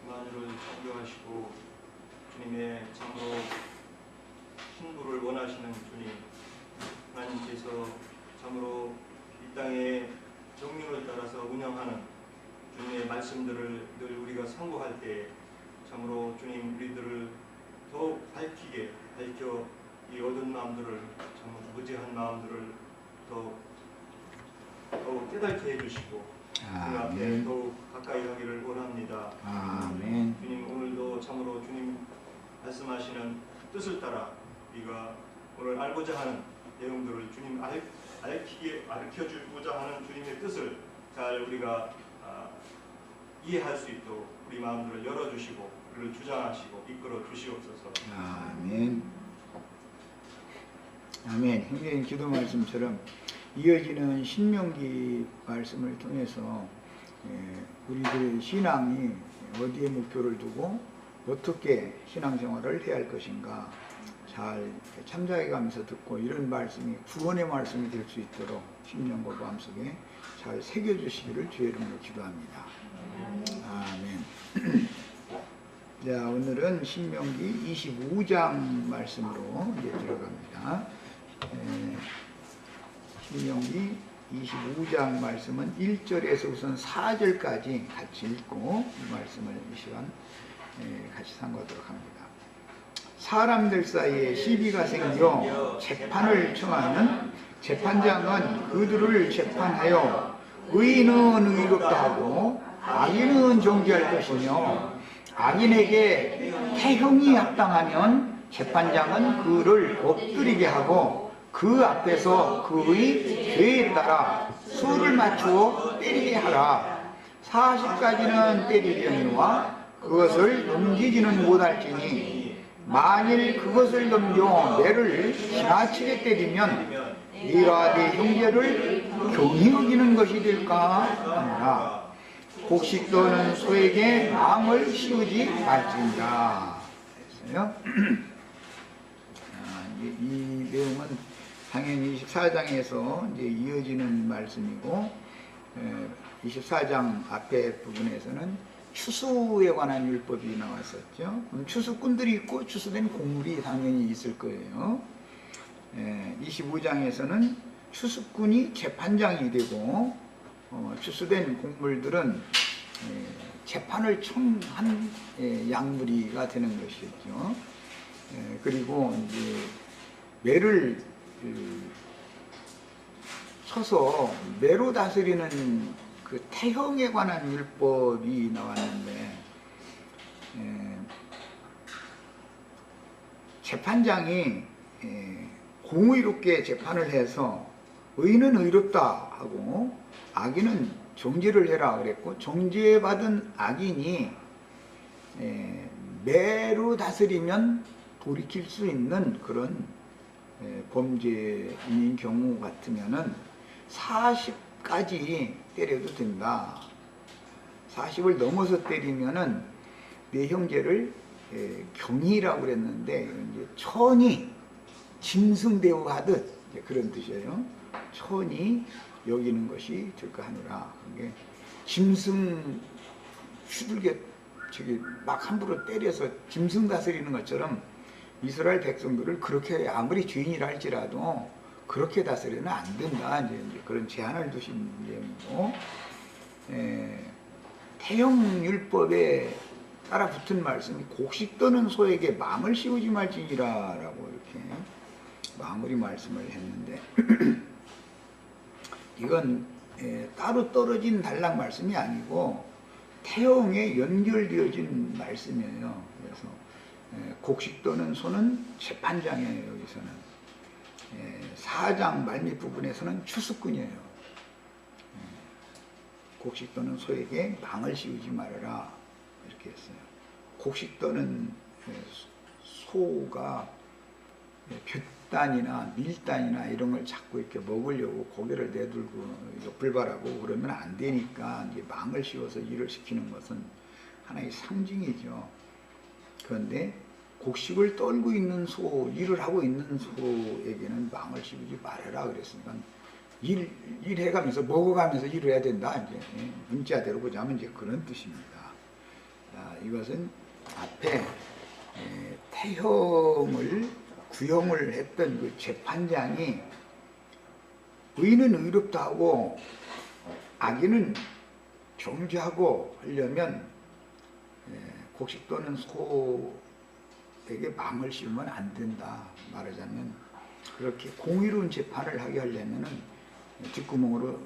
만유를 창조하시고 주님의 참으로 신부를 원하시는 주님, 하나님께서 참으로 이 땅의 정륜을 따라서 운영하는 주님의 말씀들을 늘 우리가 상고할 때 참으로 주님 우리들을 더욱 밝히게 밝혀 이 어두운 마음들을 참 무지한 마음들을 더욱 깨닫게 해주시고 그 앞에 더욱 가까이 하기를 원합니다. 아멘. 주님 오늘도 참으로 주님 말씀하시는 뜻을 따라 우리가 오늘 알고자 하는 내용들을 주님 알려주고자 하는 주님의 뜻을 잘 우리가 이해할 수 있도록 우리 마음들을 열어주시고 우리를 주장하시고 이끌어 주시옵소서. 아멘. 아멘. 형제님 기도 말씀처럼 이어지는 신명기 말씀을 통해서 우리들의 신앙이 어디에 목표를 두고 어떻게 신앙생활을 해야 할 것인가 잘 참작해가면서 듣고 이런 말씀이 구원의 말씀이 될 수 있도록 신명과 마음속에 잘 새겨주시기를 주의 이름으로 기도합니다. 아멘. 자, 오늘은 신명기 25장 말씀으로 이제 들어갑니다. 신명기 25장 말씀은 1절에서 우선 4절까지 같이 읽고 이 말씀을 이 시간 같이 상고하도록 합니다. 사람들 사이에 시비가 생겨 재판을 청하는 재판장은 그들을 재판하여 의인은 의롭다 하고 악인은 정죄할 것이며 악인에게 태형이 합당하면 재판장은 그를 엎드리게 하고 그 앞에서 그의 죄에 따라 수를 맞추어 때리게 하라. 40까지는 때리려니와 그것을 넘기지는 못할지니 만일 그것을 넘겨 매를 지나치게 때리면 네가 네 형제를 경히 여기는 것이 될까 하노라. 곡식 떠는 소에게 망을 씌우지 말지니라. 했어요. 이 내용은 당연히 24장에서 이제 이어지는 말씀이고 24장 앞에 부분에서는 추수에 관한 율법이 나왔었죠. 추수꾼들이 있고 추수된 곡물이 당연히 있을 거예요. 25장에서는 추수꾼이 재판장이 되고 추수된 곡물들은 재판을 청한 양무리가 되는 것이었죠. 그리고 이제 매를 쳐서 매로 다스리는 그 태형에 관한 율법이 나왔는데 재판장이 공의롭게 재판을 해서 의인은 의롭다 하고 악인은 정죄를 해라 그랬고 정죄받은 악인이 매로 다스리면 돌이킬 수 있는 그런 범죄인 경우 같으면은 40까지 때려도 된다. 40을 넘어서 때리면은 내 형제를 경이라고 그랬는데 이제 천이 짐승 대우하듯 그런 뜻이에요. 천이 여기는 것이 될까 하노라. 그게 짐승 휘둘게 저기 막 함부로 때려서 짐승 다스리는 것처럼 이스라엘 백성들을 그렇게 아무리 주인이라 할지라도 그렇게 다스리면 안 된다. 이제 그런 제한을 두신 내용이고, 태형율법에 따라 붙은 말씀이 곡식 떠는 소에게 망을 씌우지 말지니라라고 이렇게 마무리 말씀을 했는데 이건 따로 떨어진 단락 말씀이 아니고 태형에 연결되어진 말씀이에요. 그래서 곡식 떠는 소는 재판장이에요. 여기서는 4장 말밑 부분에서는 추수꾼이에요. 곡식 떠는 소에게 망을 씌우지 말아라 이렇게 했어요. 곡식 떠는 소가 볕단이나 밀단이나 이런 걸 자꾸 이렇게 먹으려고 고개를 내들고 불발하고 그러면 안 되니까 이제 망을 씌워서 일을 시키는 것은 하나의 상징이죠. 그런데 곡식을 떨고 있는 소, 일을 하고 있는 소에게는 망을 씌우지 말아라 그랬으니까 일해가면서 먹어가면서 일을 해야 된다. 이제 문자대로 보자면 이제 그런 뜻입니다. 이것은 앞에 태형을 구형을 했던 그 재판장이 의는 의롭다 하고 악인은 정죄하고 하려면 곡식 또는 소에게 망을 씌우면 안 된다. 말하자면 그렇게 공의로운 재판을 하게 하려면은 뒷구멍으로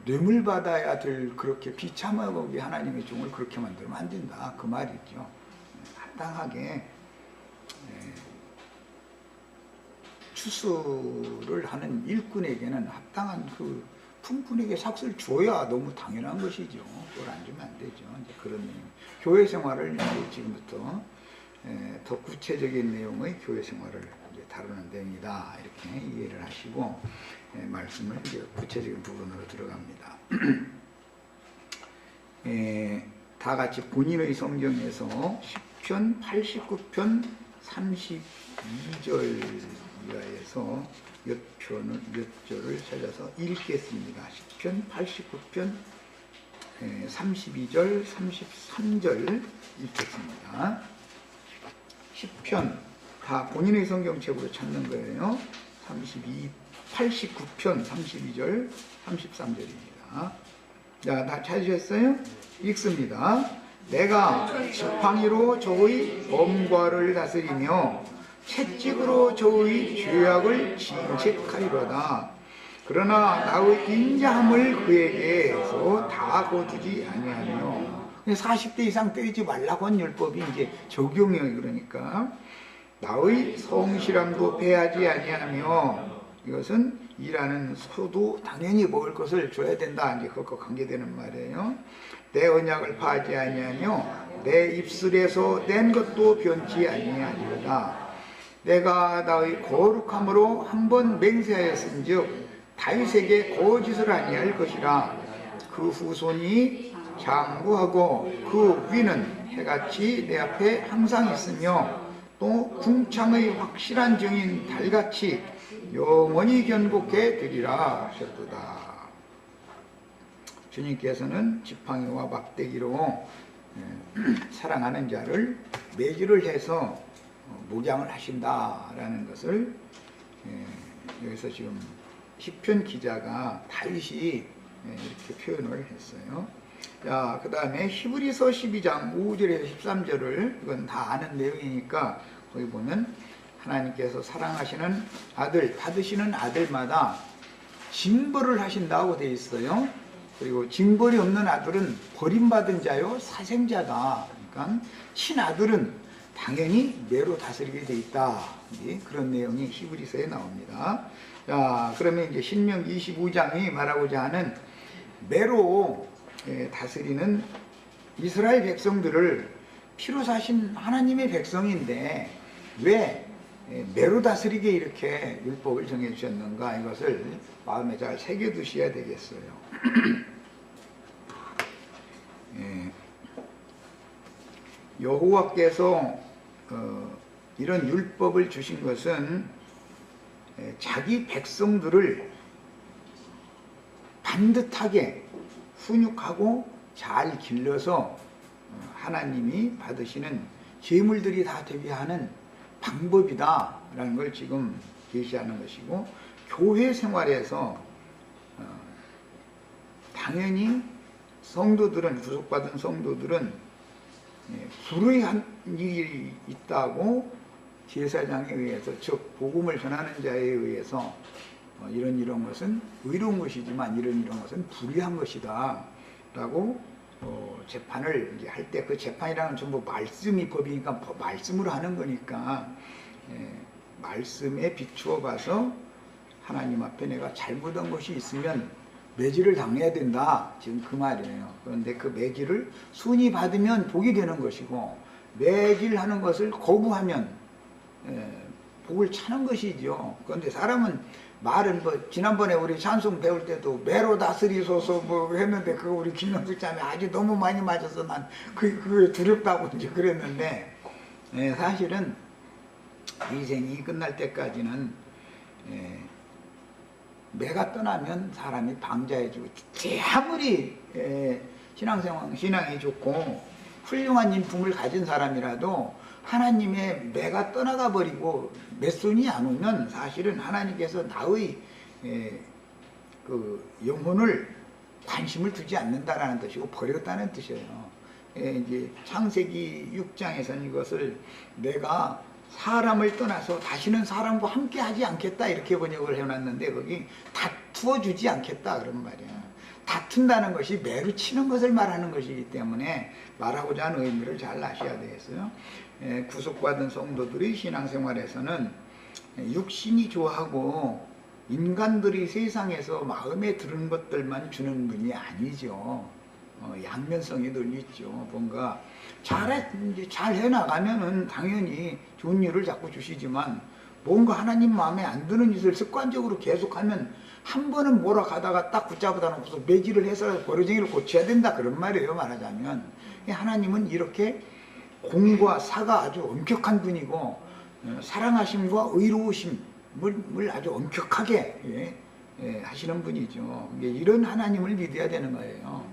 뇌물 받아야 될 그렇게 비참하게 하나님의 종을 그렇게 만들면 안 된다. 그 말이죠. 합당하게 추수를 하는 일꾼에게는 합당한 그 품꾼에게 삭을 줘야 너무 당연한 것이죠. 그걸 안 주면 안 되죠. 이제 그런 내용. 교회 생활을 이제 지금부터 더 구체적인 내용의 교회 생활을 이제 다루는 데입니다. 이렇게 이해를 하시고 말씀을 이제 구체적인 부분으로 들어갑니다. 다 같이 본인의 성경에서 10편 89편 32절 이하에서 몇 절을 찾아서 읽겠습니다. 10편 89편 32절 33절 읽겠습니다. 10편 다 본인의 성경책으로 찾는 거예요. 89편 32절 33절입니다. 자, 다 찾으셨어요? 읽습니다. 내가 지팡이로 저의 범과를 다스리며 채찍으로 저의 죄악을 진책하리로다. 그러나 나의 인자함을 그에게서 다 거두지 아니하며 40대 이상 때리지 말라고 한 율법이 이제 적용이에요. 그러니까 나의 성실함도 패하지 아니하며 이것은 일하는 소도 당연히 먹을 것을 줘야 된다. 이제 그것과 관계되는 말이에요. 내 언약을 파하지 아니하며 내 입술에서 낸 것도 변치 아니하리로다. 내가 나의 거룩함으로 한번 맹세하였은즉 다윗에게 거짓을 아니할 것이라. 그 후손이 장구하고 그 위는 해같이 내 앞에 항상 있으며 또 궁창의 확실한 증인 달같이 영원히 견고케 되리라 하셨도다. 주님께서는 지팡이와 막대기로 사랑하는 자를 매질을 해서 목양을 하신다라는 것을 여기서 지금 시편 기자가 다윗이 이렇게 표현을 했어요. 자, 그 다음에 히브리서 12장 5절에서 13절을 이건 다 아는 내용이니까 거기 보면 하나님께서 사랑하시는 아들, 받으시는 아들마다 징벌을 하신다고 되어 있어요. 그리고 징벌이 없는 아들은 버림받은 자요 사생자다. 그러니까 친아들은 당연히 매로 다스리게 되어 있다. 그런 내용이 히브리서에 나옵니다. 자, 그러면 이제 신명 25장이 말하고자 하는 매로 다스리는 이스라엘 백성들을 피로 사신 하나님의 백성인데 왜 매로 다스리게 이렇게 율법을 정해주셨는가, 이것을 마음에 잘 새겨두셔야 되겠어요. 여호와께서 이런 율법을 주신 것은 자기 백성들을 반듯하게 훈육하고 잘 길러서 하나님이 받으시는 제물들이 다 되게 하는 방법이다라는 걸 지금 계시하는 것이고, 교회 생활에서 당연히 성도들은, 구속받은 성도들은 불의한 일이 있다고 제사장에 의해서, 즉 복음을 전하는 자에 의해서 이런 것은 의로운 것이지만 이런 것은 불의한 것이다 라고 재판을 이제 할 때, 그 재판이라는 건 전부 말씀이 법이니까 말씀으로 하는 거니까 말씀에 비추어 봐서 하나님 앞에 내가 잘못한 것이 있으면 매질을 당해야 된다, 지금 그 말이에요. 그런데 그 매질을 순위 받으면 복이 되는 것이고, 매질하는 것을 거부하면 복을 차는 것이죠. 그런데 사람은 말은 지난번에 우리 찬송 배울 때도 매로 다스리소서 했는데, 그거 우리 김영숙 자매 아주 너무 많이 맞아서 난 그게 두렵다고 이제 그랬는데, 사실은 인생이 끝날 때까지는 매가 떠나면 사람이 방자해지고, 아무리 신앙이 좋고 훌륭한 인품을 가진 사람이라도 하나님의 매가 떠나가 버리고 맷손이 안 오면 사실은 하나님께서 나의 그 영혼을 관심을 두지 않는다라는 뜻이고 버렸다는 뜻이에요. 이제 창세기 6장에서는 이것을 내가 사람을 떠나서 다시는 사람과 함께 하지 않겠다 이렇게 번역을 해놨는데 거기 다투어 주지 않겠다 그런 말이야. 다툰다는 것이 매를 치는 것을 말하는 것이기 때문에 말하고자 하는 의미를 잘 아셔야 되겠어요. 구속받은 성도들이 신앙생활에서는 육신이 좋아하고 인간들이 세상에서 마음에 드는 것들만 주는 분이 아니죠. 양면성이 늘 있죠. 뭔가 잘 해나가면은 당연히 좋은 일을 자꾸 주시지만 뭔가 하나님 마음에 안 드는 짓을 습관적으로 계속하면 한 번은 뭐라 가다가 딱 붙잡아다 놓고서 매질을 해서 버르쟁이를 고쳐야 된다 그런 말이에요. 말하자면 하나님은 이렇게 공과 사가 아주 엄격한 분이고 사랑하심과 의로우심을 아주 엄격하게 하시는 분이죠. 이런 하나님을 믿어야 되는 거예요.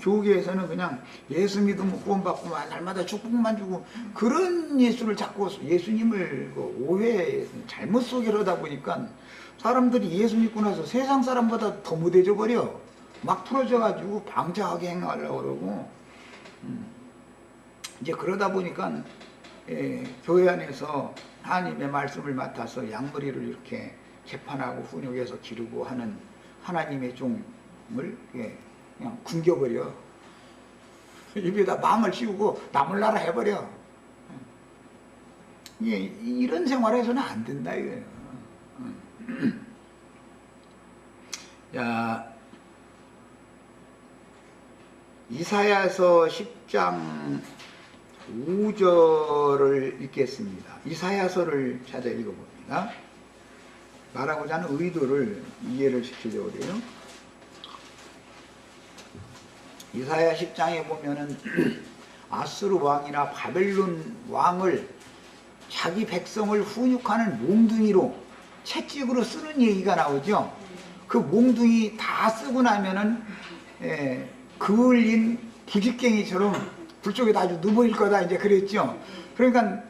교계에서는 그냥 예수 믿으면 구원받고 날마다 축복만 주고 그런 예수를 자꾸 예수님을 오해 잘못 소개하다 보니까 사람들이 예수 믿고 나서 세상 사람보다 더 무대져 버려. 막 풀어져 가지고 방자하게 행하려고 그러고 이제 그러다 보니까 교회 안에서 하나님의 말씀을 맡아서 양머리를 이렇게 재판하고 훈육해서 기르고 하는 하나님의 종을 그냥 굶겨버려. 입에다 망을 씌우고 나몰라라 해버려. 이런 생활에서는 안 된다 이거예요. 자, 이사야서 10장 5절을 읽겠습니다. 이사야서를 찾아 읽어봅니다. 말하고자 하는 의도를 이해를 시키려고 그래요. 이사야 10장에 보면은 아수르 왕이나 바벨론 왕을 자기 백성을 훈육하는 몽둥이로 채찍으로 쓰는 얘기가 나오죠. 그 몽둥이 다 쓰고 나면은 그을린 부직갱이처럼 불 쪽에 아주 누버릴 거다 이제 그랬죠. 그러니까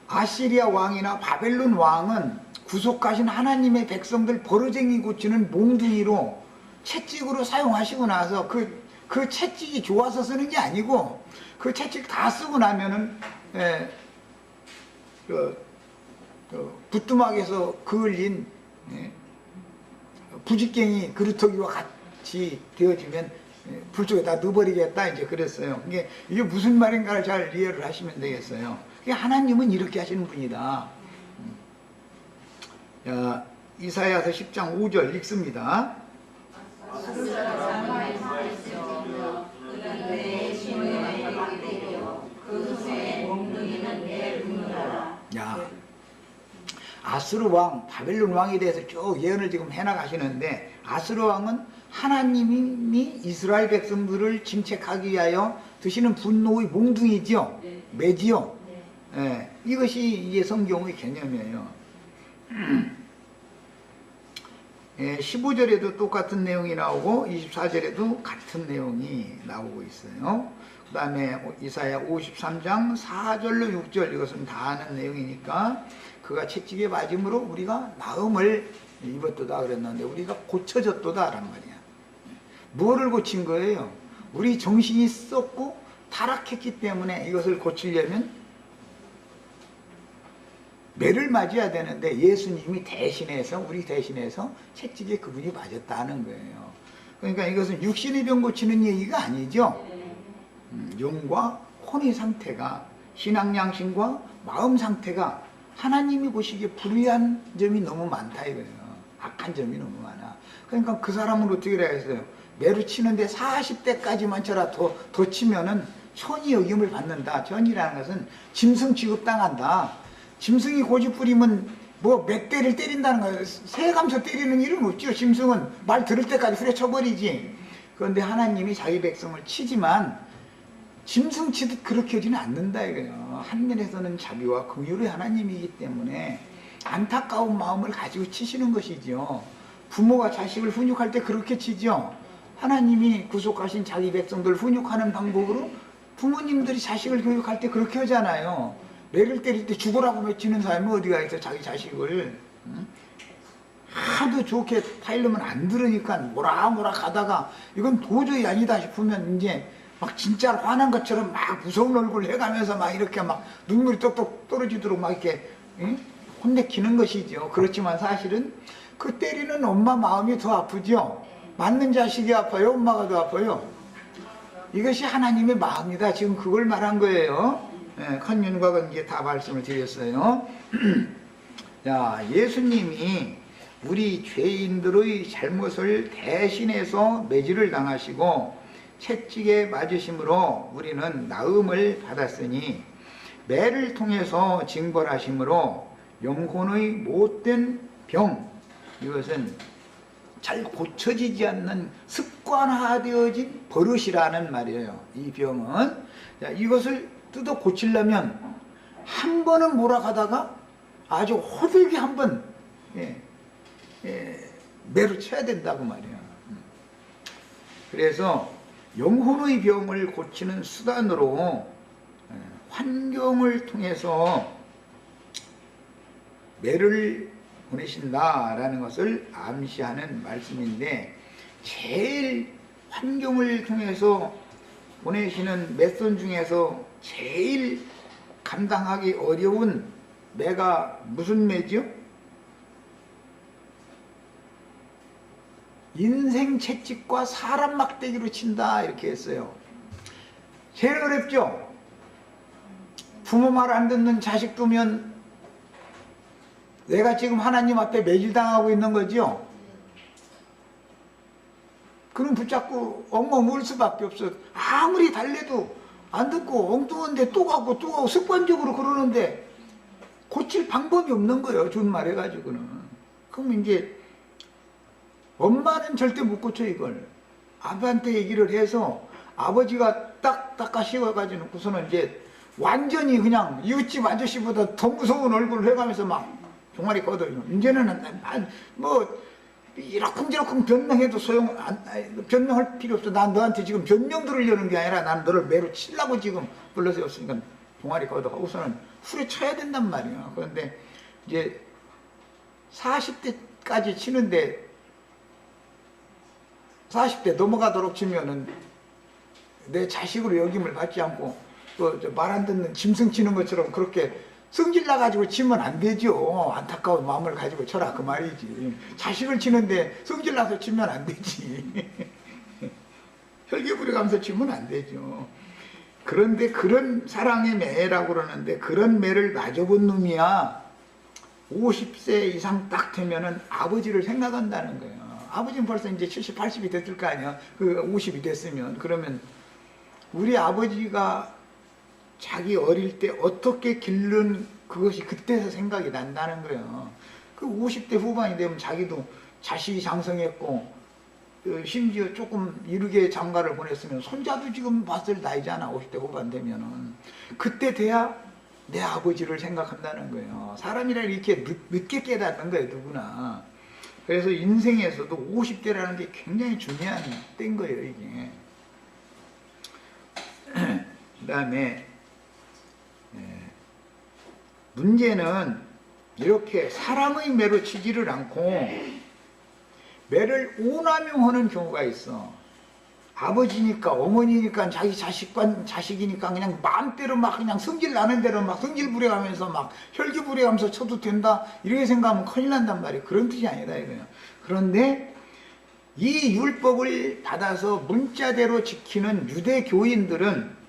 아시리아 왕이나 바벨론 왕은 구속하신 하나님의 백성들 버르쟁이 고치는 몽둥이로 채찍으로 사용하시고 나서 그 채찍이 좋아서 쓰는 게 아니고 그 채찍 다 쓰고 나면은 부뚜막에서 그을린 부직갱이 그루터기와 같이 되어지면 불 쪽에다 넣어버리겠다 이제 그랬어요. 이게 무슨 말인가를 잘 이해를 하시면 되겠어요. 하나님은 이렇게 하시는 분이다. 자, 이사야서 10장 5절 읽습니다. 야, 아수르 왕, 바벨론 왕에 대해서 쭉 예언을 지금 해나가시는데 아수르 왕은 하나님이 이스라엘 백성들을 침책하기 위하여 드시는 분노의 몽둥이지요. 매지요. 이것이 이제 성경의 개념이에요. 15절에도 똑같은 내용이 나오고 24절에도 같은 내용이 나오고 있어요. 그 다음에 이사야 53장 4절로 6절 이것은 다 아는 내용이니까 그가 채찍에 맞음으로 우리가 마음을 입었도다 그랬는데 우리가 고쳐졌도다 란 말이야. 뭐를 고친 거예요? 우리 정신이 썩고 타락했기 때문에 이것을 고치려면 매를 맞아야 되는데 예수님이 대신해서 우리 대신해서 채찍에 그분이 맞았다는 거예요. 그러니까 이것은 육신의 병 고치는 얘기가 아니죠. 영과 혼의 상태가 신앙 양심과 마음 상태가 하나님이 보시기에 불의한 점이 너무 많다 이거예요. 악한 점이 너무 많아. 그러니까 그 사람은 어떻게 해야 했어요? 매를 치는데 40대까지만 쳐라 더 치면은 천이 여김을 받는다. 천이라는 것은 짐승 취급당한다. 짐승이 고집 부리면 뭐 몇 대를 때린다는 거예요. 새 감서 때리는 일은 없죠. 짐승은 말 들을 때까지 후려쳐버리지. 그런데 하나님이 자기 백성을 치지만 짐승 치듯 그렇게 하지는 않는다 이거예요. 한면에서는 자비와 긍휼의 하나님이기 때문에 안타까운 마음을 가지고 치시는 것이죠. 부모가 자식을 훈육할 때 그렇게 치죠. 하나님이 구속하신 자기 백성들 훈육하는 방법으로 부모님들이 자식을 교육할 때 그렇게 하잖아요. 매를 때릴 때 죽으라고 외치는 사람이 어디가 있어, 자기 자식을. 응? 하도 좋게 타이르면 안 들으니까 뭐라 가다가 이건 도저히 아니다 싶으면 이제 막 진짜 화난 것처럼 막 무서운 얼굴 해가면서 막 이렇게 막 눈물이 똑똑 떨어지도록 막 이렇게, 응? 혼내키는 것이죠. 그렇지만 사실은 그 때리는 엄마 마음이 더 아프죠. 맞는 자식이 아파요, 엄마가 더 아파요. 이것이 하나님의 마음이다. 지금 그걸 말한 거예요. 컨윤곽은 이제 다 말씀을 드렸어요. 자, 예수님이 우리 죄인들의 잘못을 대신해서 매질을 당하시고 채찍에 맞으심으로 우리는 나음을 받았으니, 매를 통해서 징벌하심으로 영혼의 못된 병, 이것은 잘 고쳐지지 않는 습관화되어진 버릇이라는 말이에요. 이 병은. 자, 이것을 뜯어 고치려면 한 번은 몰아가다가 아주 호들게 한번 매로 쳐야 된다고 말이에요. 그래서 영혼의 병을 고치는 수단으로 환경을 통해서 매를 보내신다라는 것을 암시하는 말씀인데, 제일 환경을 통해서 보내시는 매선 중에서 제일 감당하기 어려운 매가 무슨 매죠? 인생 채찍과 사람 막대기로 친다, 이렇게 했어요. 제일 어렵죠? 부모 말 안 듣는 자식 두면 내가 지금 하나님 앞에 매질당하고 있는 거죠. 그럼 붙잡고 엉엉 울 수밖에 없어. 아무리 달래도 안 듣고 엉뚱한데 또 가고 습관적으로 그러는데 고칠 방법이 없는 거예요. 준말 해가지고는. 그럼 이제 엄마는 절대 못 고쳐 이걸. 아버한테 얘기를 해서 아버지가 딱 닦아씌워가지고서는 이제 완전히 그냥 이웃집 아저씨보다 더 무서운 얼굴을 해가면서 막 종아리 걷어요. 이제는 뭐 이러쿵저러쿵 변명해도 변명할 필요 없어. 난 너한테 지금 변명 들으려는 게 아니라 난 너를 매로 치려고 지금 불러세웠으니까 종아리 걷어 우선은 후려쳐야 된단 말이야. 그런데 이제 40대까지 치는데 40대 넘어가도록 치면은 내 자식으로 여김을 받지 않고 말 안 듣는 짐승 치는 것처럼 그렇게 성질 나가지고 치면 안 되죠. 안타까운 마음을 가지고 쳐라, 그 말이지. 자식을 치는데 성질 나서 치면 안 되지. 혈기 부려가면서 치면 안 되죠. 그런데 그런 사랑의 매라고 그러는데, 그런 매를 맞아본 놈이야 50세 이상 딱 되면은 아버지를 생각한다는 거예요. 아버지는 벌써 이제 70, 80이 됐을 거 아니야. 그 50이 됐으면. 그러면 우리 아버지가 자기 어릴 때 어떻게 기른 그것이 그때서 생각이 난다는 거예요. 그 50대 후반이 되면 자기도 자식이 장성했고 심지어 조금 이르게 장가를 보냈으면 손자도 지금 봤을 나이잖아. 50대 후반 되면은. 그때 돼야 내 아버지를 생각한다는 거예요. 사람이라 이렇게 늦게 깨닫는 거예요, 누구나. 그래서 인생에서도 50대라는 게 굉장히 중요한 때인 거예요, 이게. 그 다음에 문제는 이렇게 사람의 매로 치지를 않고 매를 오남용하는 경우가 있어. 아버지니까 어머니니까 자기 자식이니까 그냥 마음대로 막 그냥 성질 나는 대로 막 성질 부려가면서 막 혈기 부려가면서 쳐도 된다 이렇게 생각하면 큰일 난단 말이에요. 그런 뜻이 아니다 이거예요. 그런데 이 율법을 받아서 문자대로 지키는 유대 교인들은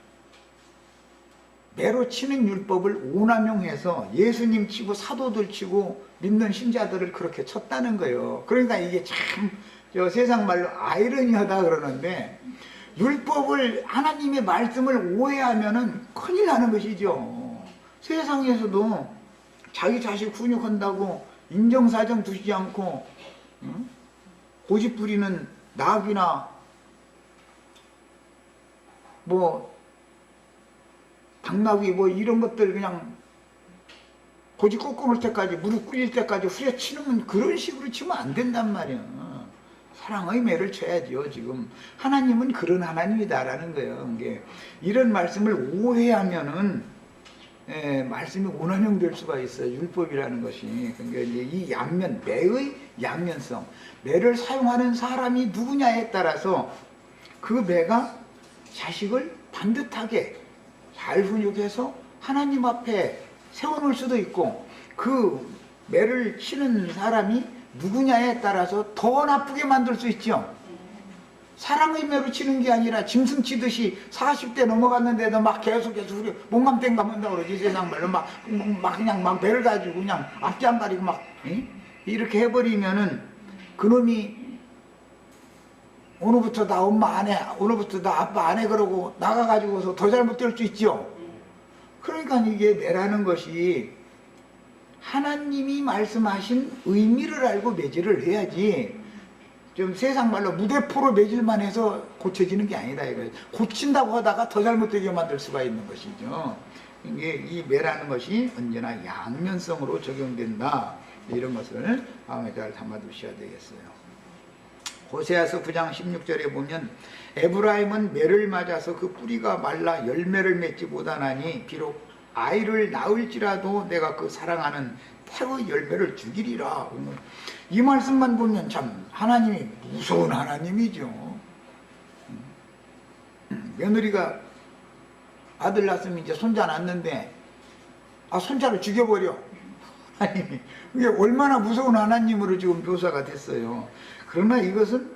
매로 치는 율법을 오남용해서 예수님 치고 사도들 치고 믿는 신자들을 그렇게 쳤다는 거예요. 그러니까 이게 참 세상 말로 아이러니하다 그러는데, 율법을 하나님의 말씀을 오해하면은 큰일 나는 것이죠. 세상에서도 자기 자식 훈육한다고 인정사정 두지 않고 고집 부리는 낙이나 뭐 당나귀 뭐 이런 것들 그냥 고집 꺾어놓을 때까지 무릎 꿇릴 때까지 후려치는 그런 식으로 치면 안 된단 말이야. 사랑의 매를 쳐야죠. 지금 하나님은 그런 하나님이다라는 거예요. 이게 이런 말씀을 오해하면은 말씀이 오남용될 수가 있어요. 율법이라는 것이. 그러니까 이제 이 양면, 매의 양면성, 매를 사용하는 사람이 누구냐에 따라서 그 매가 자식을 반듯하게 잘 훈육해서 하나님 앞에 세워놓을 수도 있고, 그 매를 치는 사람이 누구냐에 따라서 더 나쁘게 만들 수 있죠. 사랑의 매로 치는 게 아니라 짐승 치듯이 40대 넘어갔는데도 막 계속해서 우리 몸감땡감 한다고 그러지, 세상 말로. 막 그냥 막 매를 가지고 그냥 앞뒤 안 가리고 막 이렇게 해버리면은 그놈이 오늘부터 나 엄마 안 해, 오늘부터 나 아빠 안 해 그러고 나가가지고서 더 잘못될 수 있죠. 그러니까 이게 매라는 것이 하나님이 말씀하신 의미를 알고 매질을 해야지, 좀 세상 말로 무대포로 매질만 해서 고쳐지는 게 아니다 이거예요. 고친다고 하다가 더 잘못되게 만들 수가 있는 것이죠. 이게 이 매라는 것이 언제나 양면성으로 적용된다, 이런 것을 마음에 잘 담아두셔야 되겠어요. 호세아서 9장 16절에 보면 에브라임은 매를 맞아서 그 뿌리가 말라 열매를 맺지 못하나니 비록 아이를 낳을지라도 내가 그 사랑하는 태의 열매를 주기리라. 이 말씀만 보면 참 하나님이 무서운 하나님이죠. 며느리가 아들 낳았으면 이제 손자 낳았는데 손자를 죽여버려. 하나님이. 이게 얼마나 무서운 하나님으로 지금 묘사가 됐어요. 그러나 이것은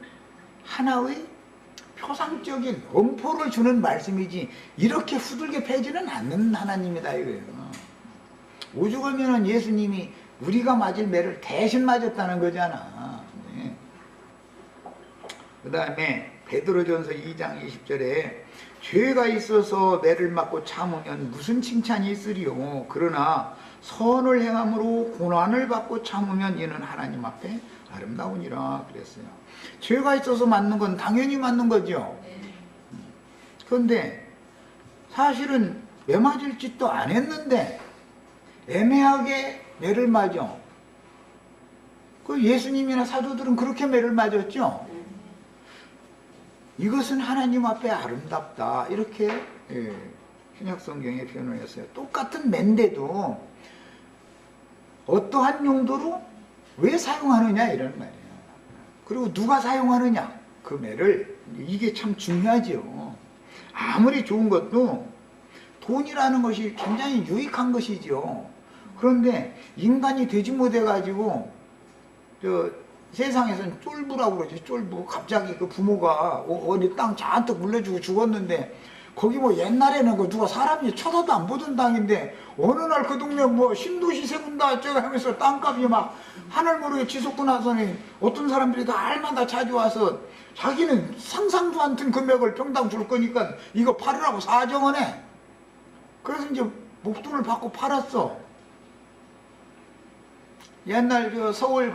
하나의 표상적인 엄포를 주는 말씀이지 이렇게 후들게 패지는 않는 하나님이다 이거예요. 오죽하면 예수님이 우리가 맞을 매를 대신 맞았다는 거잖아. 네. 그 다음에 베드로전서 2장 20절에 죄가 있어서 매를 맞고 참으면 무슨 칭찬이 있으리요. 그러나 선을 행함으로 고난을 받고 참으면 이는 하나님 앞에 아름다우니라 그랬어요. 죄가 있어서 맞는 건 당연히 맞는 거죠. 그런데 사실은 매 맞을 짓도 안 했는데 애매하게 매를 맞아. 그 예수님이나 사도들은 그렇게 매를 맞았죠. 이것은 하나님 앞에 아름답다, 이렇게 신약성경에 표현을 했어요. 똑같은 매인데도 어떠한 용도로 왜 사용하느냐 이런 말이에요. 그리고 누가 사용하느냐, 그 매를. 이게 참 중요하죠. 아무리 좋은 것도 돈이라는 것이 굉장히 유익한 것이죠. 그런데 인간이 되지 못해가지고 세상에서는 쫄부라고 그러지. 쫄부. 갑자기 그 부모가 어디 땅 잔뜩 물려주고 죽었는데 거기 뭐 옛날에는 그 누가 사람이 쳐다도 안 보던 땅인데 어느 날 그 동네 뭐 신도시 세운다 어쩌고 하면서 땅값이 막 하늘 모르게 치솟고 나서는 어떤 사람들이 다 알마다 찾아와서 자기는 상상도 않던 금액을 평당 줄 거니까 이거 팔으라고 사정을 해. 그래서 이제 목돈을 받고 팔았어. 옛날 서울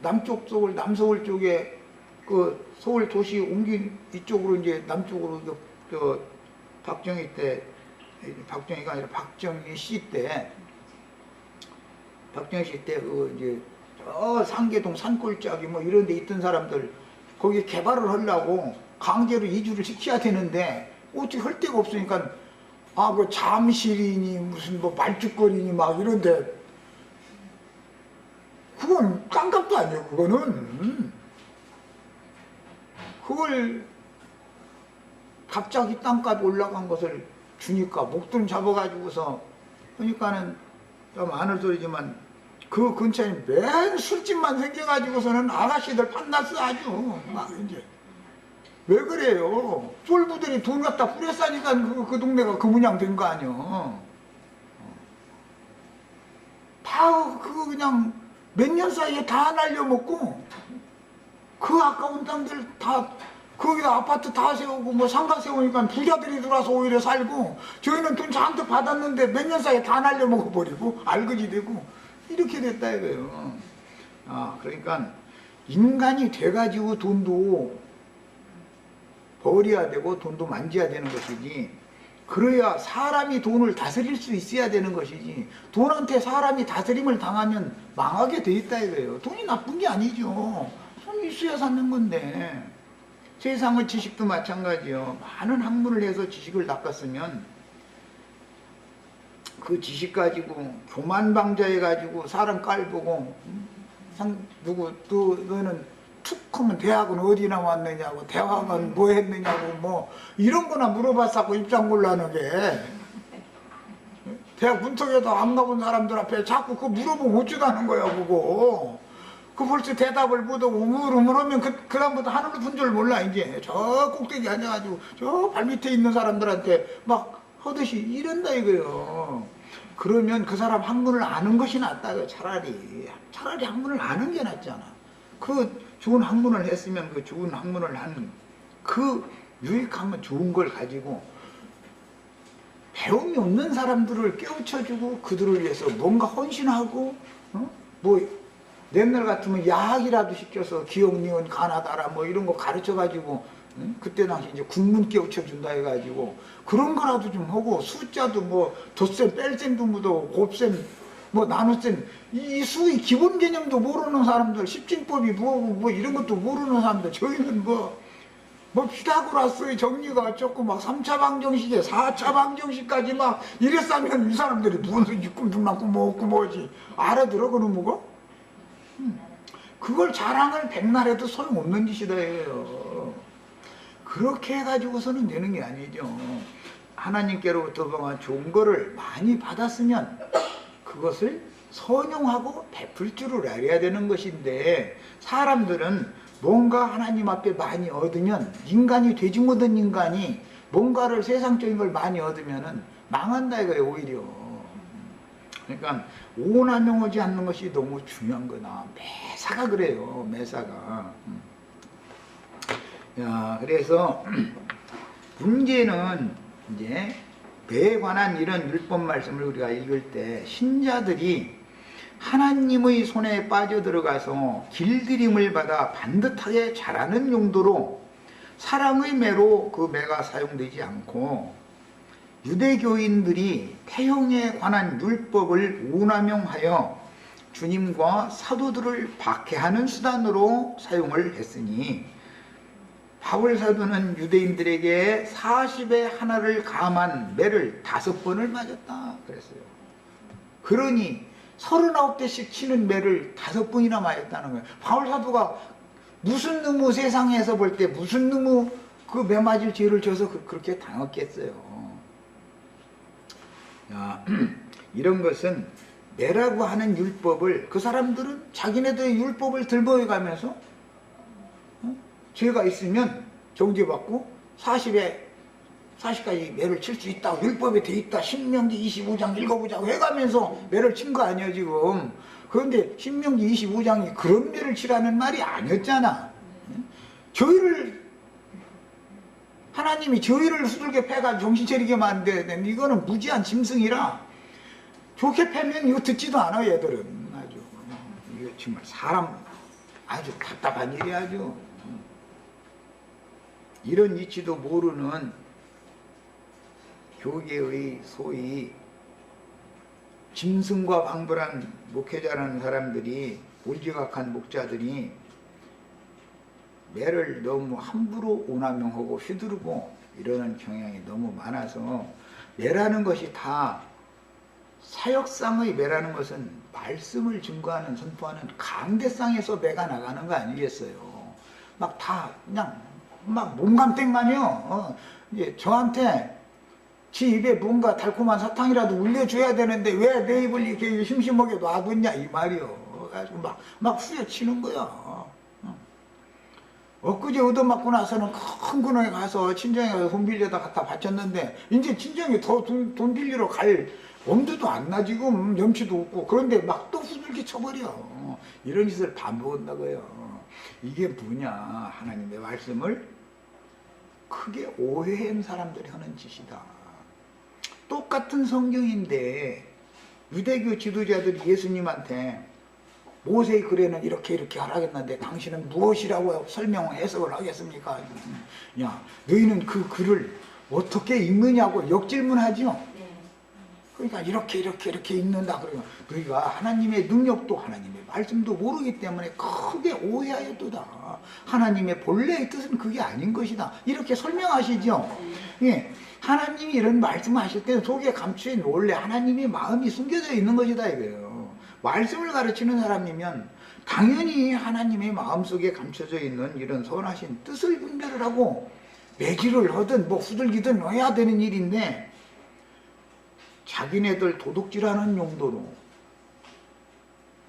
남쪽 서울, 남서울 쪽에 그 서울 도시 옮긴 이쪽으로 이제 남쪽으로 박정희 때, 박정희가 아니라 박정희 씨 때, 박정희 씨 때 이제 상계동 산골짜기 뭐 이런 데 있던 사람들 거기 개발을 하려고 강제로 이주를 시켜야 되는데 어떻게 할 데가 없으니까 그 잠실이니 무슨 뭐 말죽거리니 막 이런데 그건 땅값도 아니에요. 그걸 갑자기 땅값 올라간 것을 주니까 목돈 잡아가지고서 그러니까는 좀 아는 소리지만 그 근처에 맨 술집만 생겨가지고서는 아가씨들 판났어 아주. 막 이제 왜 그래요? 쫄부들이 돈 갖다 뿌렸으니까 그 동네가 그 모양 된 거 아니요. 다 그거 그냥 몇 년 사이에 다 날려먹고 그 아까운 땅들 다 거기다 아파트 다 세우고 뭐 상가 세우니까 부자들이 들어와서 오히려 살고 저희는 돈 잔뜩 받았는데 몇 년 사이에 다 날려먹어버리고 알거지 되고 이렇게 됐다 이거예요. 그러니까 인간이 돼가지고 돈도 버려야 되고 돈도 만져야 되는 것이지 그래야 사람이 돈을 다스릴 수 있어야 되는 것이지, 돈한테 사람이 다스림을 당하면 망하게 돼 있다 이거예요. 돈이 나쁜 게 아니죠. 돈이 있어야 사는 건데. 세상의 지식도 마찬가지요. 많은 학문을 해서 지식을 닦았으면 그 지식 가지고 교만방자해 가지고 사람 깔보고 누구 또 너는 툭 하면 대학은 어디 나왔느냐고, 대학은 뭐 했느냐고, 뭐 이런 거나 물어봤었고 입장 곤란하게. 대학 문턱에도 안 가본 사람들 앞에 자꾸 그거 물어보면 어쩌다는 거야 그거. 그 벌써 대답을 못하고 우물우물하면 그 다음부터 하늘로 푼 줄 몰라. 이제 저 꼭대기 앉아가지고 저 발밑에 있는 사람들한테 막 하듯이 이런다 이거요. 그러면 그 사람 학문을 아는 것이 낫다. 차라리 학문을 아는 게 낫잖아. 그 좋은 학문을 했으면 그 좋은 학문을 한 그 유익하면 좋은 걸 가지고 배움이 없는 사람들을 깨우쳐주고 그들을 위해서 뭔가 헌신하고, 뭐 옛날 같으면 야학이라도 시켜서 기억, 니은, 가나다라 뭐 이런 거 가르쳐가지고, 그때 당시 이제 국문 깨우쳐준다 해가지고 그런 거라도 좀 하고, 숫자도 뭐 덧셈 뺄셈도 묻어 곱셈 뭐 나눗셈 이 수의 기본 개념도 모르는 사람들, 십진법이 뭐고 뭐 이런 것도 모르는 사람들, 저희는 뭐 피타고라스의 정리가 어쩌고 막 3차 방정식에 4차 방정식까지 막 이랬으면 이 사람들이 무슨 꿈뚱남고 뭐고 뭐지 알아들어 그런 뭐고? 그걸 자랑을 백날 해도 소용없는 짓이다 해요. 그렇게 해가지고서는 되는 게 아니죠. 하나님께로부터 보면 좋은 거를 많이 받았으면 그것을 선용하고 베풀 줄을 알아야 되는 것인데, 사람들은 뭔가 하나님 앞에 많이 얻으면, 인간이 되지 못한 인간이 뭔가를 세상적인 걸 많이 얻으면은 망한다 이거예요 오히려. 그러니까 오남용하지 않는 것이 너무 중요한 거다. 매사가 그래요. 매사가. 야, 그래서 문제는 이제 배에 관한 이런 율법 말씀을 우리가 읽을 때 신자들이 하나님의 손에 빠져들어가서 길들임을 받아 반듯하게 자라는 용도로 사랑의 매로 그 매가 사용되지 않고, 유대교인들이 태형에 관한 율법을 오남용하여 주님과 사도들을 박해하는 수단으로 사용을 했으니, 바울 사도는 유대인들에게 40에 하나를 감한 매를 5번을 맞았다 그랬어요. 그러니 39대씩 치는 매를 5번이나 맞았다는 거예요. 바울 사도가 무슨 놈의 세상에서 볼 때 무슨 놈의 그 매 맞을 죄를 져서 그렇게 당했겠어요. 야, 이런 것은 매라고 하는 율법을 그 사람들은 자기네들의 율법을 들보여가면서 죄가 있으면 정죄받고 40까지 매를 칠 수 있다고 율법에 돼 있다. 신명기 25장 읽어보자고 해가면서 매를 친 거 아니야 지금. 그런데 신명기 25장이 그런 매를 치라는 말이 아니었잖아. 하나님이 저희를 수들게 패가 정신 차리게 만들어야 되는데, 이거는 무지한 짐승이라 좋게 패면 이거 듣지도 않아 얘들은. 아주 이거 정말 사람 아주 답답한 일이 아주. 이런 이치도 모르는 교계의 소위 짐승과 방불한 목회자라는 사람들이, 몰지각한 목자들이 매를 너무 함부로 오남용하고 휘두르고 이러는 경향이 너무 많아서, 매라는 것이 다 사역상의 매라는 것은 말씀을 증거하는 선포하는 강대상에서 매가 나가는 거 아니겠어요. 막 다 그냥 막 몸감땡만요. 이제 저한테 지 입에 뭔가 달콤한 사탕이라도 울려줘야 되는데 왜 내 입을 이렇게 심심하게 놔뒀냐 이 말이요. 가지고 막 후려치는 거야. 엊그제 얻어맞고 나서는 큰 근원에 가서 친정에 가서 돈 빌려다 갖다 바쳤는데, 이제 친정에 더 돈 빌리러 갈 엄두도 안 나 지금. 염치도 없고. 그런데 막 또 후들겨 쳐버려. 이런 짓을 반복한다고요. 이게 뭐냐, 하나님의 말씀을 크게 오해한 사람들이 하는 짓이다. 똑같은 성경인데 유대교 지도자들이 예수님한테 모세의 글에는 이렇게 하라겠는데 당신은 무엇이라고 설명을 해석을 하겠습니까? 야, 너희는 그 글을 어떻게 읽느냐고 역질문하죠. 네. 그러니까 이렇게 읽는다 그러면 너희가 하나님의 능력도 하나님의 말씀도 모르기 때문에 크게 오해하였도다. 하나님의 본래의 뜻은 그게 아닌 것이다. 이렇게 설명하시죠. 예, 하나님이 이런 말씀하실 때는 속에 감추인 원래 하나님의 마음이 숨겨져 있는 것이다 이거예요. 말씀을 가르치는 사람이면 당연히 하나님의 마음속에 감춰져 있는 이런 선하신 뜻을 분별을 하고 매질을 하든 뭐 후들기든 해야 되는 일인데 자기네들 도둑질하는 용도로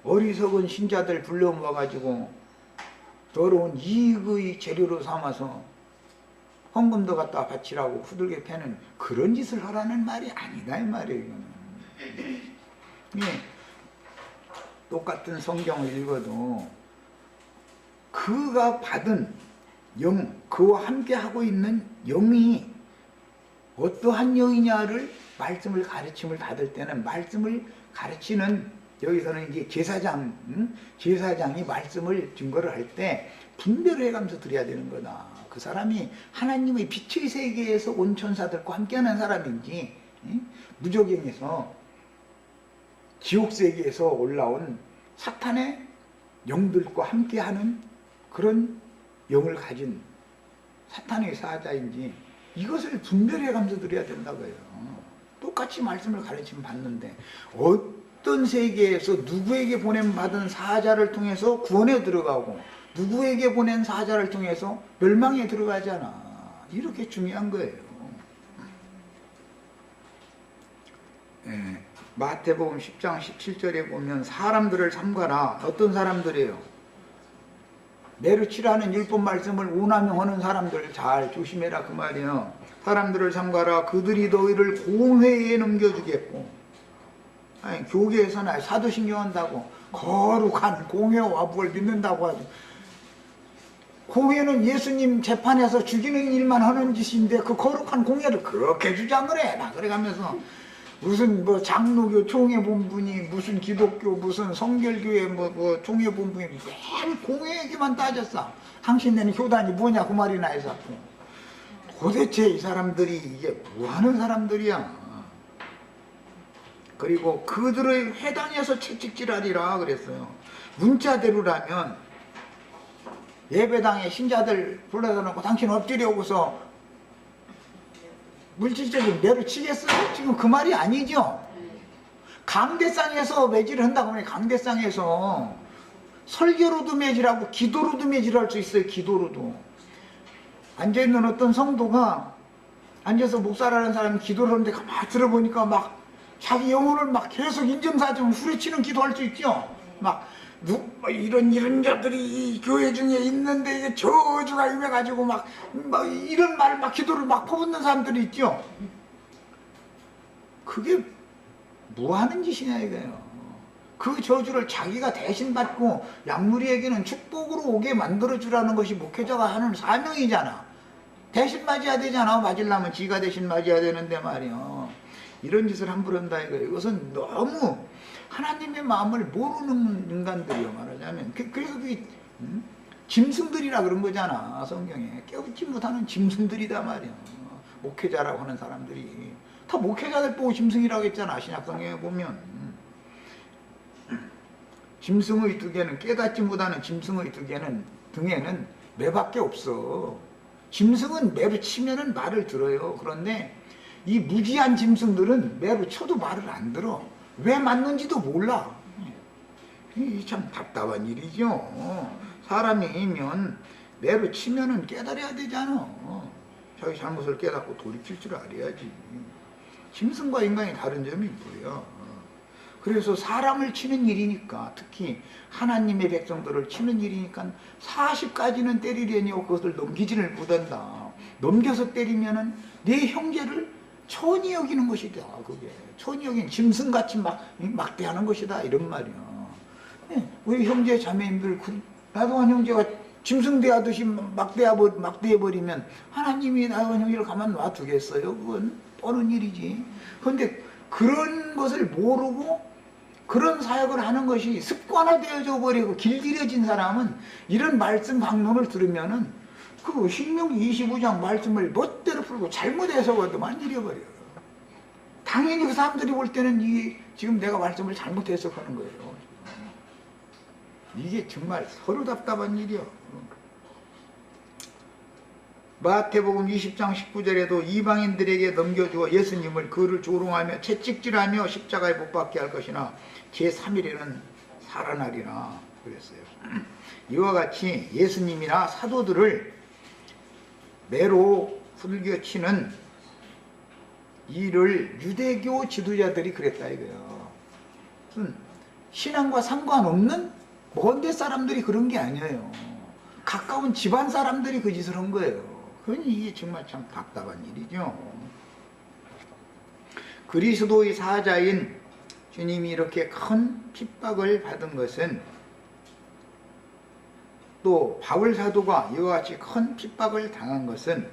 어리석은 신자들 불러 모아가지고 더러운 이익의 재료로 삼아서 헌금도 갖다 바치라고 후들게 패는 그런 짓을 하라는 말이 아니다 이 말이에요. 이거는. 예, 똑같은 성경을 읽어도 그가 받은 영, 그와 함께 하고 있는 영이 어떠한 영이냐를 말씀을 가르침을 받을 때는 말씀을 가르치는 여기서는 이제 제사장이 말씀을 증거를 할 때 분별을 해가면서 드려야 되는 거다. 그 사람이 하나님의 빛의 세계에서 온 천사들과 함께하는 사람인지 무적행에서 지옥 세계에서 올라온 사탄의 영들과 함께하는 그런 영을 가진 사탄의 사자인지 이것을 분별해가면서 드려야 된다고요. 똑같이 말씀을 가르치면 받는데 어떤 세계에서 누구에게 보냄받은 사자를 통해서 구원에 들어가고 누구에게 보낸 사자를 통해서 멸망에 들어가잖아. 이렇게 중요한 거예요. 예, 마태복음 10장 17절에 보면 사람들을 삼가라. 어떤 사람들이에요? 메르치라는 율법 말씀을 오남용하는 사람들 잘 조심해라 그 말이에요. 사람들을 삼가라. 그들이 너희를 공회에 넘겨주겠고, 아니, 교계에서나 사도신경 한다고 거룩한 공회와 뭘 믿는다고 하죠. 공회는 예수님 재판에서 죽이는 일만 하는 짓인데 그 거룩한 공회를 그렇게 주장을 해. 나 그래가면서 무슨 뭐 장로교 총회본부니 무슨 기독교 무슨 성결교회 뭐 총회본부니 맨 공회 얘기만 따졌어. 당신네는 효단이 뭐냐 그 말이나 해서 도대체 이 사람들이 이게 뭐하는 사람들이야. 그리고 그들의 회당에서 채찍질하리라 그랬어요. 문자대로라면 예배당에 신자들 불러다 놓고 당신 엎드려 오고서 물질적인 매를 치겠어요? 지금 그 말이 아니죠. 강대상에서 매질을 한다고 하면 강대상에서 설교로도 매질하고 기도로도 매질할 수 있어요. 기도로도. 앉아있는 어떤 성도가 앉아서 목사라는 사람이 기도를 하는데 가만히 들어보니까 막 자기 영혼을 막 계속 인정사정 후려치는 기도할 수 있죠. 막 이런 자들이 이 교회 중에 있는데 이게 저주가 임해가지고 막 이런 말 막 기도를 막 퍼붓는 사람들이 있죠. 그게 뭐 하는 짓이냐 이거예요. 그 저주를 자기가 대신 받고 약물이에게는 축복으로 오게 만들어주라는 것이 목회자가 하는 사명이잖아. 대신 맞아야 되잖아. 맞으려면 지가 대신 맞아야 되는데 말이야. 이런 짓을 함부로 한다 이거예요. 이것은 너무 하나님의 마음을 모르는 인간들이요 말하자면. 그래서 그게 짐승들이라 그런 거잖아. 성경에 깨우지 못하는 짐승들이다 말이야. 목회자라고 하는 사람들이 다 목회자들 보고 짐승이라고 했잖아. 신약성경에 보면 짐승의 두 개는 깨닫지 못하는 짐승의 두 개는 등에는 매밖에 없어. 짐승은 매로 치면은 말을 들어요. 그런데 이 무지한 짐승들은 매로 쳐도 말을 안 들어. 왜 맞는지도 몰라. 이 참 답답한 일이죠. 사람이면 매로 치면은 깨달아야 되잖아. 자기 잘못을 깨닫고 돌이킬 줄 알아야지. 짐승과 인간이 다른 점이 뭐야? 그래서 사람을 치는 일이니까, 특히 하나님의 백성들을 치는 일이니까 40까지는 때리려니 그것을 넘기지를 못한다. 넘겨서 때리면은 내 형제를 천히 여기는 것이다. 그게 천히 여긴 짐승같이 막대하는 것이다. 이런 말이야. 우리 형제 자매님들 나동한 형제가 짐승 대하듯이 막대해버리면 하나님이 나동한 형제를 가만 놔두겠어요? 그건 뻔한 일이지. 그런데 그런 것을 모르고 그런 사역을 하는 것이 습관화되어져 버리고 길들여진 사람은 이런 말씀 강론을 들으면은 그 신명기 25장 말씀을 멋대로 풀고 잘못 해석하더만 잃어버려. 당연히 그 사람들이 볼 때는 지금 내가 말씀을 잘못 해석하는 거예요. 이게 정말 서로 답답한 일이요. 마태복음 20장 19절에도 이방인들에게 넘겨주어 예수님을 그를 조롱하며 채찍질하며 십자가에 못 박게 할 것이나 제3일에는 살아나리라 그랬어요. 이와 같이 예수님이나 사도들을 매로 불교치는 일을 유대교 지도자들이 그랬다 이거예요. 무슨 신앙과 상관없는 먼데 사람들이 그런 게 아니에요. 가까운 집안 사람들이 그 짓을 한 거예요. 그러니 이게 정말 참 답답한 일이죠. 그리스도의 사자인 주님이 이렇게 큰 핍박을 받은 것은, 또 바울 사도가 이와 같이 큰 핍박을 당한 것은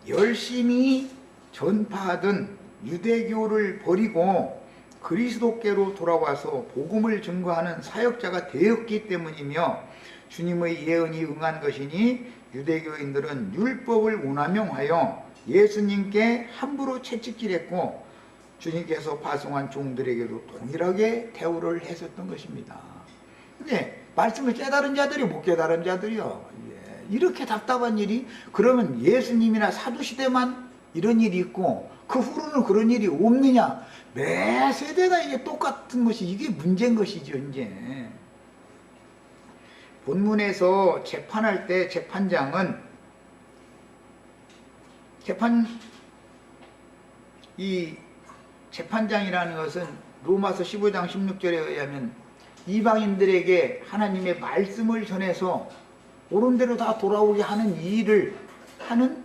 열심히 전파하던 유대교를 버리고 그리스도께로 돌아와서 복음을 증거하는 사역자가 되었기 때문이며, 주님의 예언이 응한 것이니 유대교인들은 율법을 운함용하여 예수님께 함부로 채찍질했고 주님께서 파송한 종들에게도 동일하게 대우를 했었던 것입니다. 근데 말씀을 깨달은 자들이 못 깨달은 자들이요. 이렇게 답답한 일이, 그러면 예수님이나 사도시대만 이런 일이 있고 그 후로는 그런 일이 없느냐? 매 세대가 이게 똑같은 것이, 이게 문제인 것이죠. 이제 본문에서 재판할 때 재판장은 이 재판장이라는 것은 로마서 15장 16절에 의하면 이방인들에게 하나님의 말씀을 전해서 옳은 대로 다 돌아오게 하는 일을 하는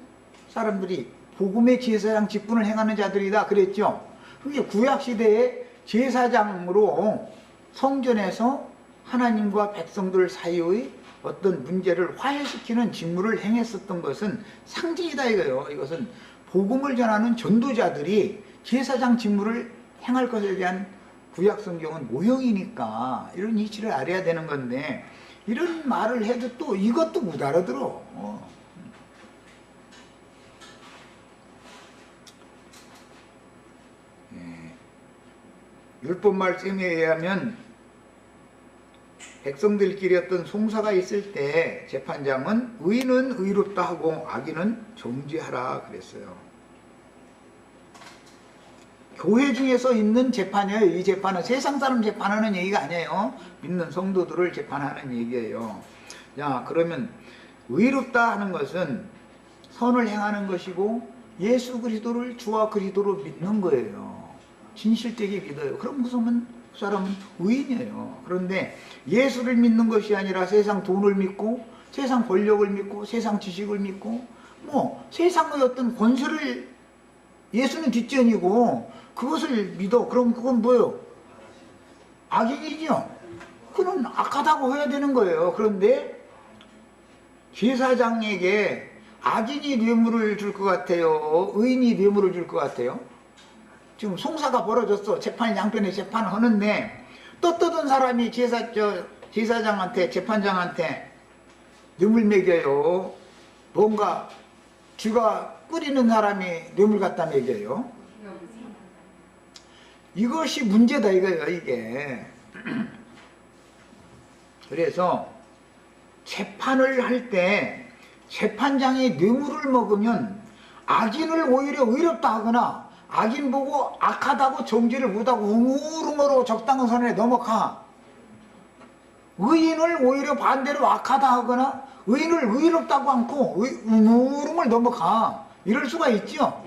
사람들이 복음의 제사장 직분을 행하는 자들이다 그랬죠. 그게 구약시대의 제사장으로 성전에서 하나님과 백성들 사이의 어떤 문제를 화해시키는 직무를 행했었던 것은 상징이다 이거예요. 이것은 복음을 전하는 전도자들이 제사장 직무를 행할 것에 대한 구약 성경은 모형이니까 이런 이치를 알아야 되는 건데, 이런 말을 해도 또 이것도 못 알아들어. 율법 말씀에 의하면 백성들끼리 어떤 송사가 있을 때 재판장은 의는 의롭다 하고 악인은 정죄하라 그랬어요. 교회 중에서 있는 재판이에요. 이 재판은 세상 사람 재판하는 얘기가 아니에요. 믿는 성도들을 재판하는 얘기예요. 자, 그러면 의롭다 하는 것은 선을 행하는 것이고 예수 그리스도를 주와 그리스도로 믿는 거예요. 진실되게 믿어요. 그럼 그 사람은 의인이에요. 그런데 예수를 믿는 것이 아니라 세상 돈을 믿고 세상 권력을 믿고 세상 지식을 믿고 세상의 어떤 권세를, 예수는 뒷전이고 그것을 믿어. 그럼 그건 뭐예요? 악인이죠. 그는 악하다고 해야 되는 거예요. 그런데 제사장에게 악인이 뇌물을 줄 것 같아요? 의인이 뇌물을 줄 것 같아요? 지금 송사가 벌어졌어. 재판이 양편에 재판을 하는데 떳떳한 사람이 제사장한테, 재판장한테 뇌물 먹여요. 뭔가 쥐가 끓이는 사람이 뇌물 갖다 먹여요. 이것이 문제다 이거예요, 이게. 그래서 재판을 할 때 재판장이 뇌물을 먹으면 악인을 오히려 의롭다 하거나 악인 보고 악하다고 정죄를 못하고 우물우물로 적당한 선에 넘어가. 의인을 오히려 반대로 악하다 하거나 의인을 의롭다고 않고 우물우물 넘어가. 이럴 수가 있죠.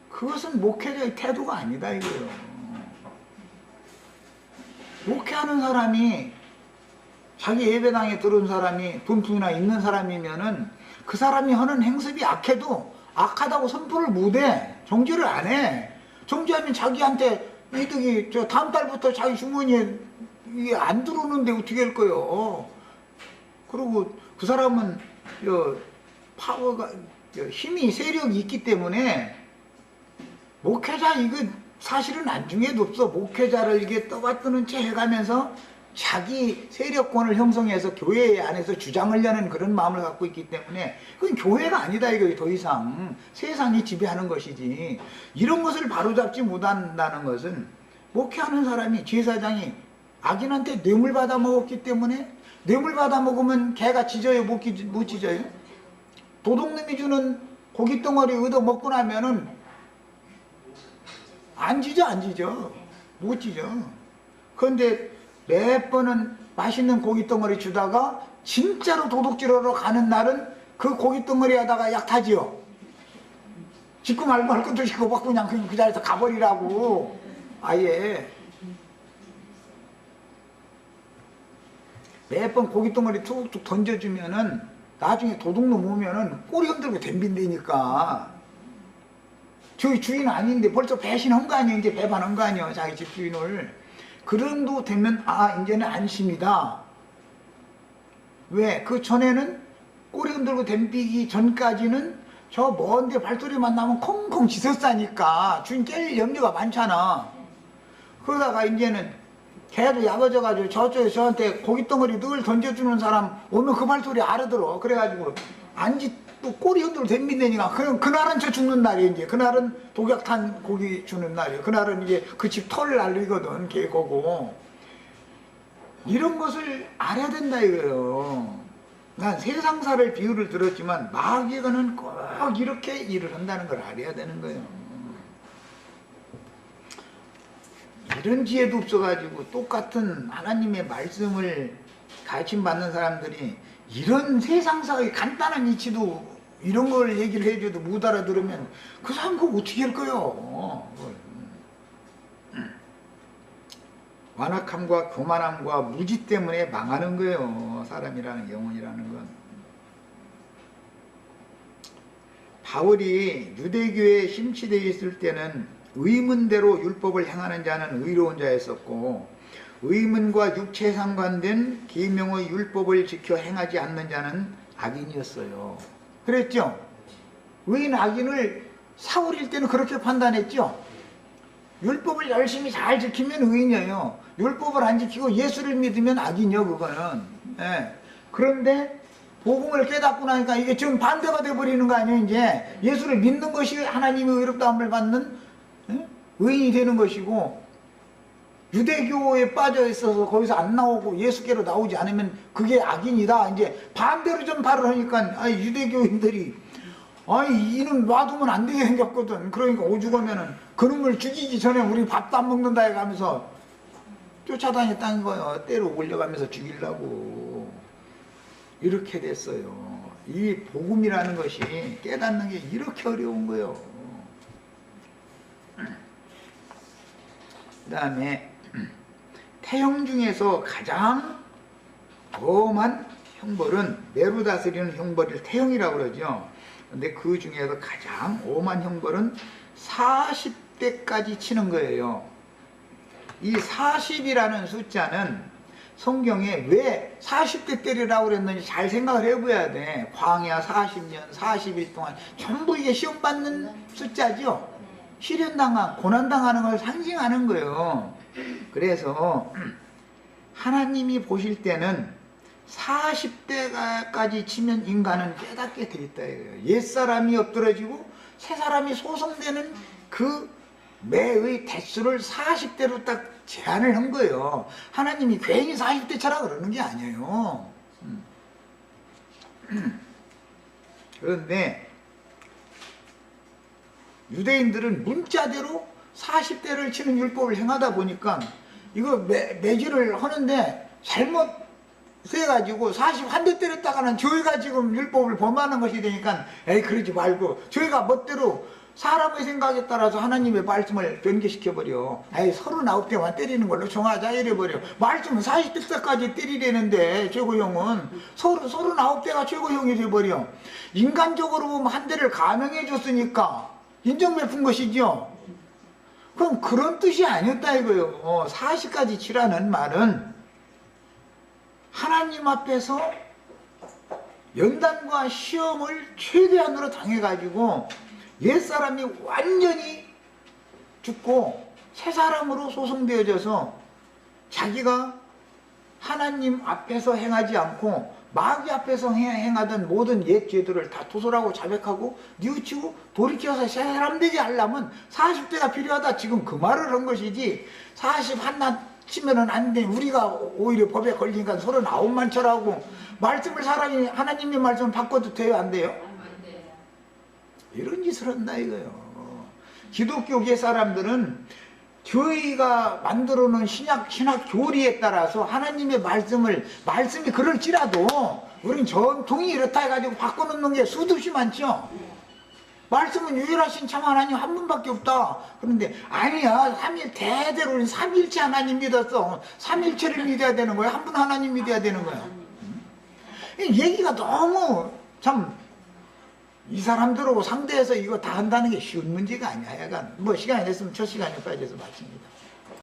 그것은 목회자의 태도가 아니다 이거예요. 목회하는 사람이, 자기 예배당에 들어온 사람이 돈풍이나 있는 사람이면은 그 사람이 하는 행습이 악해도 악하다고 선포를 못해. 정죄를 안 해. 정죄하면 자기한테 이득이, 다음 달부터 자기 주머니에 이게 안 들어오는데 어떻게 할 거예요. 그리고 그 사람은 파워가, 힘이, 세력이 있기 때문에 목회자 이거 사실은 안중에도 없어. 목회자를 이게 떠받드는 채 해가면서 자기 세력권을 형성해서 교회 안에서 주장하려는 그런 마음을 갖고 있기 때문에 그건 교회가 아니다 이거예요. 더 이상 세상이 지배하는 것이지. 이런 것을 바로잡지 못한다는 것은 목회하는 사람이, 제사장이 악인한테 뇌물 받아 먹었기 때문에, 뇌물 받아 먹으면 개가 짖어요? 못 짖어요? 도둑놈이 주는 고깃덩어리 얻어 먹고 나면은 안 짖어? 못 짖어. 그런데 몇 번은 맛있는 고깃덩어리 주다가 진짜로 도둑질하러 가는 날은 그 고깃덩어리 하다가 약타지요. 짖고 말고 할 것도 짖고 막 그냥 그 자리에서 가버리라고. 아예 몇 번 고깃덩어리 툭툭 던져주면은 나중에 도둑놈 오면은 꼬리 흔들고 덤빈다니까. 저희 주인 아닌데 벌써 배신한 거 아니에요. 이제 배반한 거 아니에요. 자기 집 주인을. 그런 정도 되면 이제는 안심이다. 왜? 그 전에는 꼬리 흔들고 덤비기 전까지는 저 먼데 발소리만 나면 콩콩 짖었다니까. 주인 깰 염려가 많잖아. 그러다가 이제는 걔도 야버져가지고 저쪽에 저한테 고깃덩어리 늘 던져주는 사람 오면 그 발소리 알아들어. 그래가지고 또 꼬리 흔들고 덤빈다니까. 그날은 저 죽는 날이에요. 이제 그날은 독약탄 고기 주는 날이에요. 그날은 이제 그 집 털 날리거든. 개고고. 이런 것을 알아야 된다 이거예요. 난 세상사를 비유를 들었지만 마귀가는 꼭 이렇게 일을 한다는 걸 알아야 되는 거예요. 이런 지혜도 없어가지고 똑같은 하나님의 말씀을 가르침받는 사람들이 이런 세상사의 간단한 이치도 이런 걸 얘기를 해줘도 못 알아들으면 그 사람 그거 어떻게 할 거예요? 완악함과 교만함과 무지 때문에 망하는 거예요. 사람이라는, 영혼이라는 건. 바울이 유대교에 심취되어 있을 때는 의문대로 율법을 행하는 자는 의로운 자였었고, 의문과 육체에 상관된 계명의 율법을 지켜 행하지 않는 자는 악인이었어요. 그랬죠? 의인 악인을 사울일 때는 그렇게 판단했죠? 율법을 열심히 잘 지키면 의인이에요. 율법을 안 지키고 예수를 믿으면 악인이요, 그거는. 예. 그런데 복음을 깨닫고 나니까 이게 지금 반대가 돼버리는 거 아니에요, 이제. 예수를 믿는 것이 하나님의 의롭다함을 받는 의인이 되는 것이고, 유대교에 빠져 있어서 거기서 안 나오고 예수께로 나오지 않으면 그게 악인이다. 이제 반대로 좀 발을 하니까 유대교인들이 이놈 놔두면 안 되게 생겼거든. 그러니까 오죽하면은 그놈을 죽이기 전에 우리 밥도 안 먹는다 해가면서 쫓아다녔다는 거예요. 때로 올려가면서 죽이려고. 이렇게 됐어요. 이 복음이라는 것이 깨닫는 게 이렇게 어려운 거예요. 그 다음에 태형 중에서 가장 엄한 형벌은, 매로 다스리는 형벌을 태형이라고 그러죠. 근데 그 중에서 가장 엄한 형벌은 40대까지 치는 거예요. 이 40이라는 숫자는 성경에 왜 40대 때리라고 그랬는지 잘 생각을 해봐야 돼. 광야 40년, 40일 동안 전부 이게 시험 받는 숫자죠. 시련당한, 고난당하는 걸 상징하는 거예요. 그래서 하나님이 보실 때는 40대까지 치면 인간은 깨닫게 돼 있다 이거예요. 옛사람이 엎드러지고 새사람이 소성되는 그 매의 대수를 40대로 딱 제한을 한 거예요. 하나님이 괜히 40대 차라 그러는 게 아니에요. 그런데 유대인들은 문자대로 40대를 치는 율법을 행하다 보니까 이거 매질을 하는데 잘못 세가지고 41대 때렸다가는 저희가 지금 율법을 범하는 것이 되니까 그러지 말고 저희가 멋대로 사람의 생각에 따라서 하나님의 말씀을 변개시켜버려. 39대만 때리는 걸로 정하자 이래버려. 말씀은 40대까지 때리려는데 최고형은 39대가 최고형이 돼버려. 인간적으로 보면 한 대를 감형해 줬으니까 인정베푼 것이죠. 그럼 그런 뜻이 아니었다 이거예요. 40까지 치라는 말은 하나님 앞에서 연단과 시험을 최대한으로 당해가지고 옛사람이 완전히 죽고 새사람으로 소송되어져서 자기가 하나님 앞에서 행하지 않고 마귀 앞에서 행하던 모든 옛 죄들을 다 토설하고 자백하고 뉘우치고 돌이켜서 새 사람 되게 하려면 40대가 필요하다. 지금 그 말을 한 것이지 41나 치면은 안 돼. 우리가 오히려 법에 걸리니까 39만 쳐라고 말씀을 사람이 하나님의 말씀을 바꿔도 돼요? 안 돼요? 이런 짓을 한다 이거요. 기독교계 사람들은 교회가 만들어 놓은 신학 교리에 따라서 하나님의 말씀이 그럴지라도 우린 전통이 이렇다 해가지고 바꿔놓는 게 수없이 많죠. 말씀은 유일하신 참 하나님 한 분밖에 없다. 그런데 아니야, 대대로 우리는 삼일체 하나님 믿었어. 삼일체를 믿어야 되는 거야. 한 분 하나님 믿어야 되는 거야. 얘기가 너무 참 이 사람들하고 상대해서 이거 다 한다는 게 쉬운 문제가 아니야. 약간 뭐 시간이 됐으면 첫 시간에 빠져서 마칩니다.